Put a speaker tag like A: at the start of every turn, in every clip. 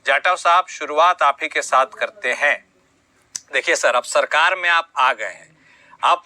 A: जाटव साहब, शुरुआत आप ही के साथ करते हैं। देखिए सर, अब सरकार में आप आ गए हैं, अब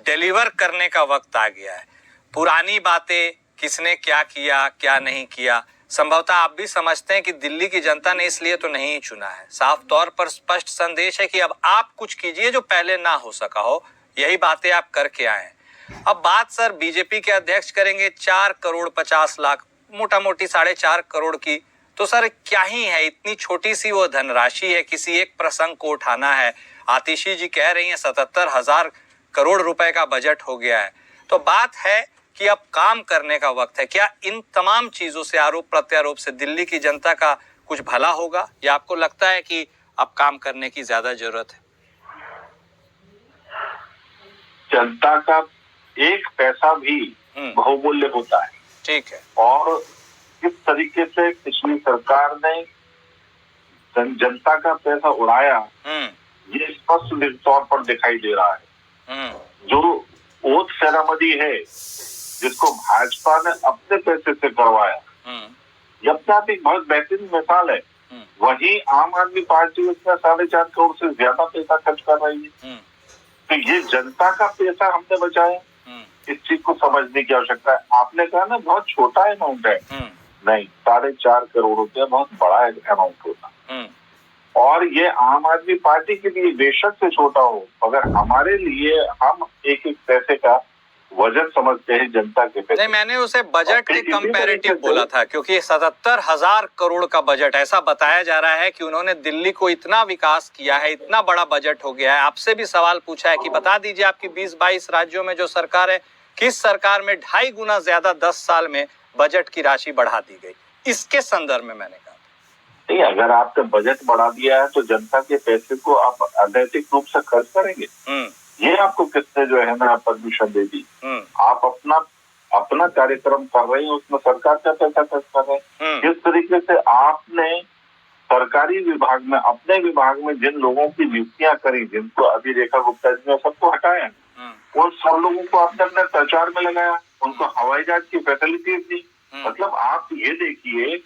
A: डिलीवर करने का वक्त आ गया है। पुरानी बातें, किसने क्या किया क्या नहीं किया, संभवतः आप भी समझते हैं कि दिल्ली की जनता ने इसलिए तो नहीं चुना है। साफ तौर पर स्पष्ट संदेश है कि अब आप कुछ कीजिए जो पहले ना हो सका हो, यही बातें आप करके आए हैं। अब बात सर बीजेपी के अध्यक्ष करेंगे 4,50,00,000, मोटा मोटी 4.5 करोड़ की। तो सर क्या ही है, इतनी छोटी सी वो धनराशि है, किसी एक प्रसंग को उठाना है। आतिशी जी कह रही हैं 77,000 करोड़ रुपए का बजट हो गया है। तो बात है कि अब काम करने का वक्त है। क्या इन तमाम चीजों से, आरोप प्रत्यारोप से दिल्ली की जनता का कुछ भला होगा, या आपको लगता है कि अब काम करने की ज्यादा जरूरत है?
B: जनता का एक पैसा भी बहुमूल्य होता है।
A: ठीक है।
B: और किस तरीके से पिछली सरकार ने जनता का पैसा उड़ाया, ये स्पष्ट तौर पर दिखाई दे रहा है। जो ओथ सेरेमनी है, जिसको भाजपा ने अपने पैसे से करवाया, ये अपने आप एक बहुत बेहतरीन मिसाल है। वहीं आम आदमी पार्टी उसमें 4.5 करोड़ से ज्यादा पैसा खर्च कर रही है। तो ये जनता का पैसा हमने बचाया, इस चीज को समझने की आवश्यकता है। आपने कहा ना बहुत छोटा अमाउंट है, नहीं, 4.5 करोड़ रुपया बहुत बड़ा अमाउंट होता है। और ये आम आदमी पार्टी के लिए बेशक से छोटा हो, मगर हमारे लिए हम एक एक पैसे का वजन समझते हैं जनता के पैसे।
A: नहीं, मैंने उसे बजट के कंपैरेटिव बोला था, क्योंकि 77,000 करोड़ का बजट, ऐसा बताया जा रहा है कि उन्होंने दिल्ली को इतना विकास किया है, इतना बड़ा बजट हो गया है। आपसे भी सवाल पूछा है कि बता दीजिए आपकी 20-22 राज्यों में जो सरकार है, किस सरकार में 2.5 गुना ज्यादा 10 साल में बजट की राशि बढ़ा दी गई? इसके संदर्भ में मैंने कहा
B: नहीं, अगर आपने बजट बढ़ा दिया है तो जनता के पैसे को आप अनैतिक रूप से खर्च करेंगे? ये आपको किसने जो है ना परमिशन दे दी? आप अपना कार्यक्रम कर रहे हैं, उसमें सरकार का पैसा खर्च कर रहे हैं। किस तरीके से आपने सरकारी विभाग में, अपने विभाग में जिन लोगों की नियुक्तियां करी, जिनको अभी रेखा गुप्ता जी ने सबको हटाया, उन सब लोगों को आपने अपने प्रचार में लगाया, उनको हवाई जहाज की फैसिलिटीज दी। मतलब आप ये देखिए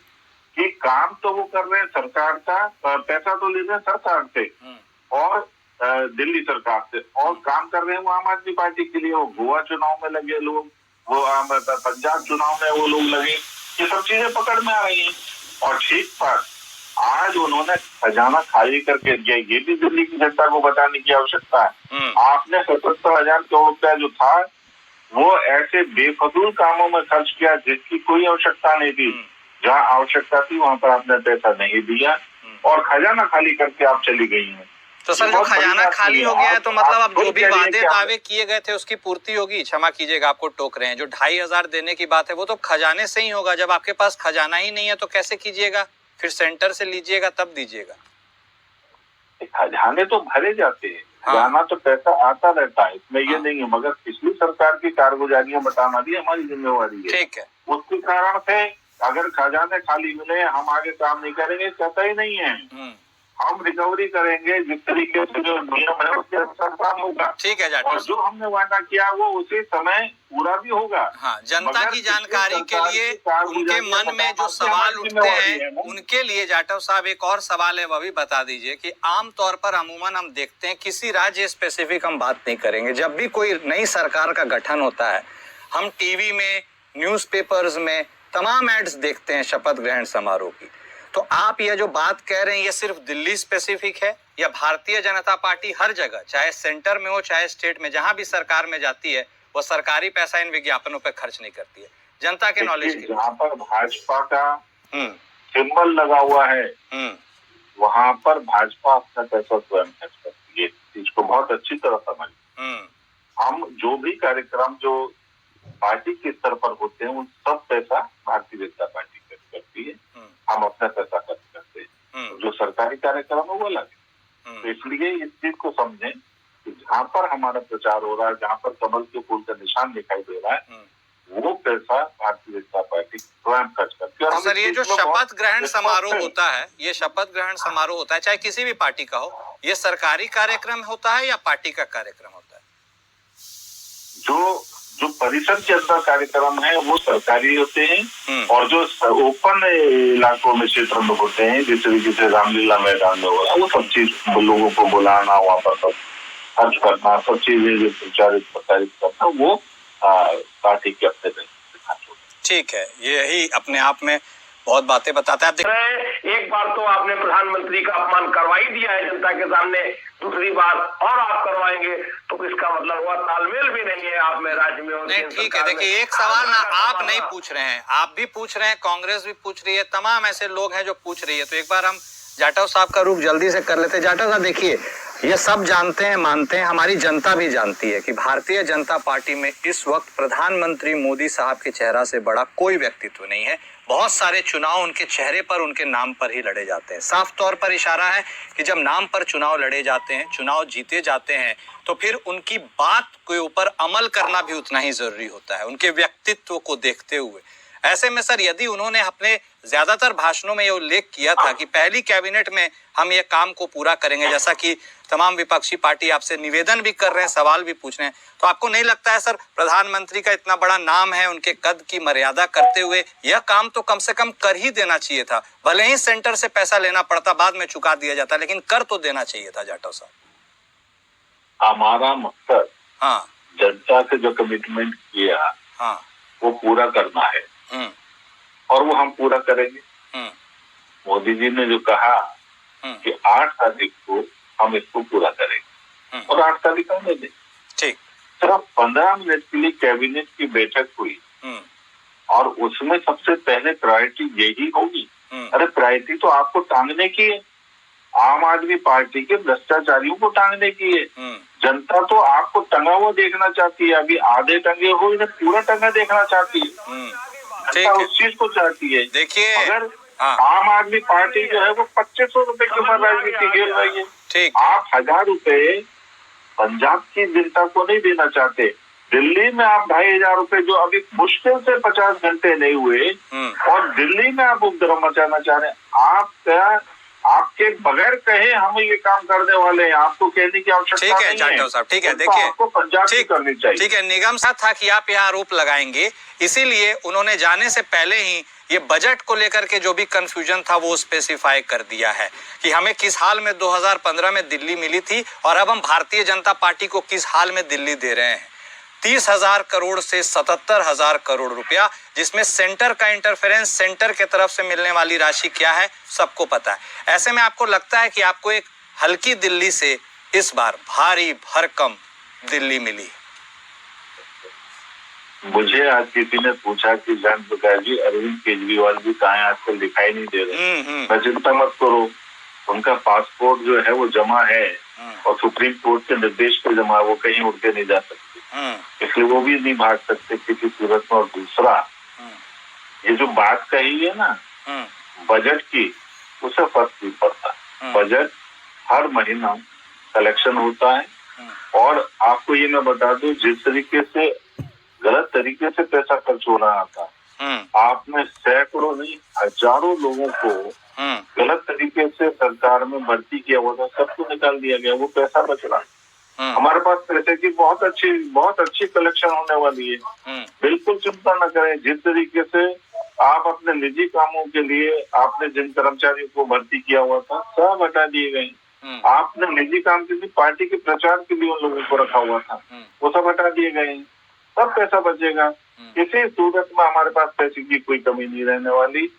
B: कि काम तो वो कर रहे हैं सरकार का, पैसा तो ले रहे हैं सरकार से और दिल्ली सरकार से, और काम कर रहे हैं वो आम आदमी पार्टी के लिए। वो गोवा चुनाव में लगे लोग, वो पंजाब चुनाव में वो लोग लगे, ये सब चीजें पकड़ में आ रही हैं। और ठीक बात, आज उन्होंने खजाना खाली करके दिया, ये भी दिल्ली की जनता को बताने की आवश्यकता है। आपने 77,000 करोड़ रुपया जो था वो ऐसे बेफजूल कामों में खर्च किया जिसकी कोई आवश्यकता नहीं थी। जहाँ आवश्यकता थी वहां पर आपने पैसा नहीं दिया और खजाना खाली करके आप चली गई हैं।
A: तो सर जो खजाना खाली हो गया है, तो मतलब अब जो भी वादे दावे किए गए थे उसकी पूर्ति होगी? क्षमा कीजिएगा, आपको टोक रहे हैं। जो 2,500 देने की बात है वो तो खजाने से ही होगा। जब आपके पास खजाना ही नहीं है तो कैसे कीजिएगा? फिर सेंटर से लीजिएगा तब दीजिएगा।
B: खजाने तो भरे जाते हैं, खजाना तो पैसा आता रहता है, इसमें ये नहीं है। मगर पिछली सरकार की कारगुजारियां बताना भी हमारी जिम्मेवारी है। ठीक है, उसके कारण से अगर खजाने खाली मिले हम आगे काम नहीं करेंगे, कहता ही नहीं है। हम रिकवरी करेंगे जिस तरीके से जो नियम है उसके अनुसार काम होगा। ठीक है जाटव, और जो हमने वादा किया वो उसी समय पूरा भी होगा। हाँ, जनता की जानकारी के लिए उनके मन में जो सवाल उठते हैं उनके लिए जाटव साहब एक और सवाल है, वह भी बता दीजिए कि आमतौर पर अमूमन हम देखते हैं, किसी राज्य स्पेसिफिक हम बात नहीं करेंगे, जब भी कोई नई सरकार का गठन होता है हम टीवी में, न्यूज़पेपर्स में तमाम एड्स देखते हैं शपथ ग्रहण समारोह की। तो आप ये जो बात कह रहे हैं ये सिर्फ दिल्ली स्पेसिफिक है, या भारतीय जनता पार्टी हर जगह, चाहे सेंटर में हो चाहे स्टेट में, जहां भी सरकार में जाती है वो सरकारी पैसा इन विज्ञापनों पे खर्च नहीं करती है? जनता के नॉलेज के लिए जहाँ पर भाजपा का सिंबल लगा हुआ है वहां पर भाजपा अपना पैसा स्वयं खर्च करती है। चीज को बहुत अच्छी तरह समझ। हम जो भी कार्यक्रम जो पार्टी के स्तर पर होते हैं उन सब पैसा भारतीय जनता पार्टी खर्च करती है, हम अपना पैसा खर्च करते हैं। जो सरकारी कार्यक्रम है वो अलग है। तो इसलिए इस चीज को समझें कि जहाँ पर हमारा प्रचार हो रहा है, जहाँ पर कमल के फूल का निशान दिखाई दे रहा है, वो पैसा भारतीय जनता पार्टी स्वयं खर्च करती है। सर ये जो शपथ ग्रहण समारोह होता है, ये शपथ ग्रहण समारोह होता है चाहे किसी भी पार्टी का हो, ये सरकारी कार्यक्रम होता है या पार्टी का कार्यक्रम होता है? जो जो परिसर के अंदर कार्यक्रम है वो सरकारी होते हैं और जो ओपन इलाकों में क्षेत्र में होते हैं, जिस तरीके से रामलीला मैदान में हो रहा है, वो सब चीज लोगों को बुलाना, वहाँ पर सब खर्च करना, सब चीजें जो प्रचारित प्रसारित करना, वो पार्टी के अपने दिखा।
A: ठीक है, यही अपने आप में बहुत बातें बताता है।
C: एक बार तो आपने प्रधानमंत्री का अपमान करवा ही दिया है जनता के सामने, दूसरी बार और आप करवाएंगे तो इसका मतलब हुआ तालमेल भी नहीं है आप में, राज्य में।
A: नहीं, ठीक है, देखिए एक सवाल ना आप नहीं पूछ रहे हैं, आप भी पूछ रहे हैं, कांग्रेस भी पूछ रही है, तमाम ऐसे लोग हैं जो पूछ रही है। तो एक बार हम जाटव साहब का रूप जल्दी से कर लेते हैं। जाटव साहब देखिए, ये सब जानते हैं, मानते हैं, हमारी जनता भी जानती है कि भारतीय जनता पार्टी में इस वक्त प्रधानमंत्री मोदी साहब के चेहरा से बड़ा कोई व्यक्तित्व नहीं है। बहुत सारे चुनाव उनके चेहरे पर, उनके नाम पर ही लड़े जाते हैं। साफ तौर पर इशारा है कि जब नाम पर चुनाव लड़े जाते हैं, चुनाव जीते जाते हैं, तो फिर उनकी बात के ऊपर अमल करना भी उतना ही जरूरी होता है, उनके व्यक्तित्व को देखते हुए। ऐसे में सर, यदि उन्होंने अपने ज्यादातर भाषणों में ये उल्लेख किया था कि पहली कैबिनेट में हम ये काम को पूरा करेंगे, जैसा कि तमाम विपक्षी पार्टी आपसे निवेदन भी कर रहे हैं, सवाल भी पूछ रहे हैं, तो आपको नहीं लगता है सर, प्रधानमंत्री का इतना बड़ा नाम है, उनके कद की मर्यादा करते हुए यह काम तो कम से कम कर ही देना चाहिए था? भले ही सेंटर से पैसा लेना पड़ता, बाद में चुका दिया जाता, लेकिन कर तो देना चाहिए था जाटव साहब।
B: हमारा मकसद जनता से जो कमिटमेंट किया वो पूरा करना है और वो हम पूरा करेंगे। मोदी जी ने जो कहा कि 8 तारीख को हम इसको पूरा करेंगे और 8 तारीख को दे।
A: ठीक,
B: सिर्फ 15 मिनट के लिए कैबिनेट की बैठक हुई और उसमें सबसे पहले प्रायोरिटी यही होगी। अरे प्रायोरिटी तो आपको टांगने की है, आम आदमी पार्टी के भ्रष्टाचारियों को टांगने की है। जनता तो आपको टंगा हुआ देखना चाहती है, अभी आधे टंगे हो, इन्हें पूरा टंगा देखना चाहती है। उस चीज को चाहती है।
A: देखिए,
B: अगर आम आदमी पार्टी जो है वो 2500 रुपए के ऊपर राजनीति खेल रही है,
A: ठीक,
B: आप 1000 रुपए पंजाब की जनता को नहीं देना चाहते। दिल्ली में आप 2500 रुपए, जो अभी मुश्किल से 50 घंटे नहीं हुए, और दिल्ली में आप उपद्रव मचाना चाह रहे हैं। आप क्या, आपके बगैर कहे हम ये काम करने वाले हैं, आपको कहने की आवश्यकता नहीं है।
A: ठीक है जाटव साहब, ठीक है, देखिए
B: आपको पंजाब की करनी चाहिए।
A: ठीक है, निगम साहब था कि आप यहाँ आरोप लगाएंगे, इसीलिए उन्होंने जाने से पहले ही ये बजट को लेकर के जो भी कंफ्यूजन था वो स्पेसिफाई कर दिया है कि हमें किस हाल में 2015 में दिल्ली मिली थी और अब हम भारतीय जनता पार्टी को किस हाल में दिल्ली दे रहे हैं। 30,000 करोड़ से 77,000 करोड़ रुपया, जिसमें सेंटर का इंटरफेरेंस, सेंटर के तरफ से मिलने वाली राशि क्या है सबको पता है। ऐसे में आपको लगता है कि आपको एक हल्की दिल्ली से इस बार भारी भरकम दिल्ली मिली?
B: मुझे आज किसी ने पूछा कि जयंत प्रकाश जी, अरविंद केजरीवाल जी कहाँ आजकल दिखाई नहीं दे रहे। मैं चिंता मत करो, उनका पासपोर्ट जो है वो जमा है और सुप्रीम कोर्ट के निर्देश पे जमा, वो कहीं उड़ के नहीं जा सकते, इसलिए वो भी नहीं भाग सकते किसी सूरत में। और दूसरा, ये जो बात कही है ना बजट की, उसे फर्क नहीं पड़ता। बजट हर महीना कलेक्शन होता है और आपको ये मैं बता दूं, जिस तरीके से गलत तरीके से पैसा खर्च हो रहा था, आपने सैकड़ों नहीं हजारों लोगों को गलत तरीके से सरकार में भर्ती किया हुआ था, सबको निकाल दिया गया, वो पैसा बच रहा। हमारे पास पैसे की बहुत अच्छी कलेक्शन होने वाली है, बिल्कुल चिंता न करें। जिस तरीके से आप अपने निजी कामों के लिए आपने जिन कर्मचारियों को भर्ती किया हुआ था, सब हटा दिए गए। आपने निजी काम के लिए, पार्टी के प्रचार के लिए उन लोगों को रखा हुआ था, वो सब हटा दिए गए, सब पैसा बचेगा। किसी सूरत में हमारे पास पैसे की कोई कमी नहीं रहने वाली।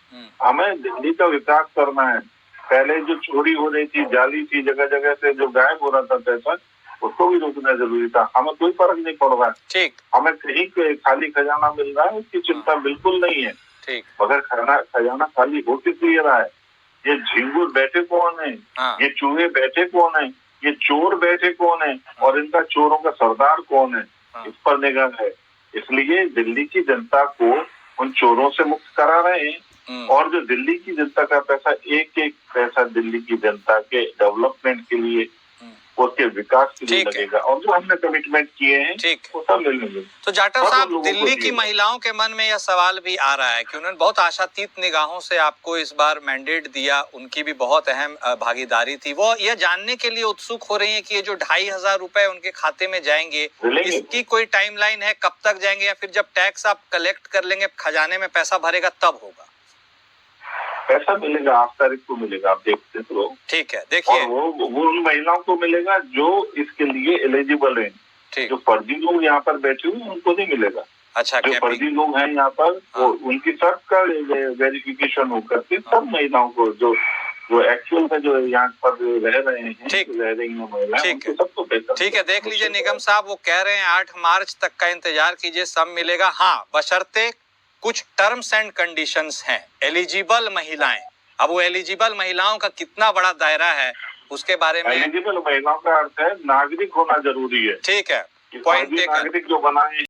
B: हमें दिल्ली का विकास करना है। पहले जो चोरी हो रही थी, जाली थी, जगह जगह से जो गायब हो रहा था पैसा, उसको भी रोकना जरूरी था। हमें कोई फर्क नहीं पड़ रहा है, हमें कहीं खाली खजाना मिल रहा है, उसकी चिंता बिल्कुल नहीं है। मगर खजाना खाली हो किस लिए रहा है? ये झिंगुर बैठे कौन है, ये चूहे बैठे कौन है, ये चोर बैठे कौन है और इनका चोरों का सरदार कौन है, इस पर निगाह है। इसलिए दिल्ली की जनता को उन चोरों से मुक्त करा रहे हैं और जो दिल्ली की जनता का पैसा, एक एक पैसा दिल्ली की जनता के डेवलपमेंट के लिए, उसके विकास के लिए लगेगा, और जो हमने कमिटमेंट किए हैं वो सब मिलेंगे।
A: तो जाटव साहब, दिल्ली की महिलाओं के मन में यह सवाल भी आ रहा है कि उन्होंने बहुत आशातीत निगाहों से आपको इस बार मैंडेट दिया, उनकी भी बहुत अहम भागीदारी थी। वो यह जानने के लिए उत्सुक हो रही है कि ये जो 2500 रुपए उनके खाते में जाएंगे, इसकी कोई टाइमलाइन है, कब तक जाएंगे, या फिर जब टैक्स आप कलेक्ट कर लेंगे, खजाने में पैसा भरेगा, तब होगा?
B: पैसा मिलेगा 8 तारीख को मिलेगा, आप देखते तो।
A: ठीक है, देखिए,
B: वो उन महिलाओं को मिलेगा जो इसके लिए एलिजिबल हैं। जो फर्जी लोग यहाँ पर बैठे हुए उनको नहीं मिलेगा।
A: अच्छा,
B: जो फर्जी लोग हैं यहाँ पर, वो उनकी सबका वेरिफिकेशन होकर के सब महिलाओं को, जो एक्चुअल में जो यहाँ पर रह रहे हैं, रह रही हैं महिलाएं, उनको सबको पैसा।
A: ठीक है, देख लीजिए निगम साहब, वो कह रहे हैं 8 मार्च तक का इंतजार कीजिए, सब मिलेगा। हाँ, बशर्ते कुछ टर्म्स एंड कंडीशंस हैं। एलिजिबल महिलाएं, अब वो एलिजिबल महिलाओं का कितना बड़ा दायरा है उसके बारे में।
B: एलिजिबल महिलाओं का अर्थ है नागरिक होना जरूरी है।
A: ठीक है, पॉइंट
B: नागरिक जो बनाए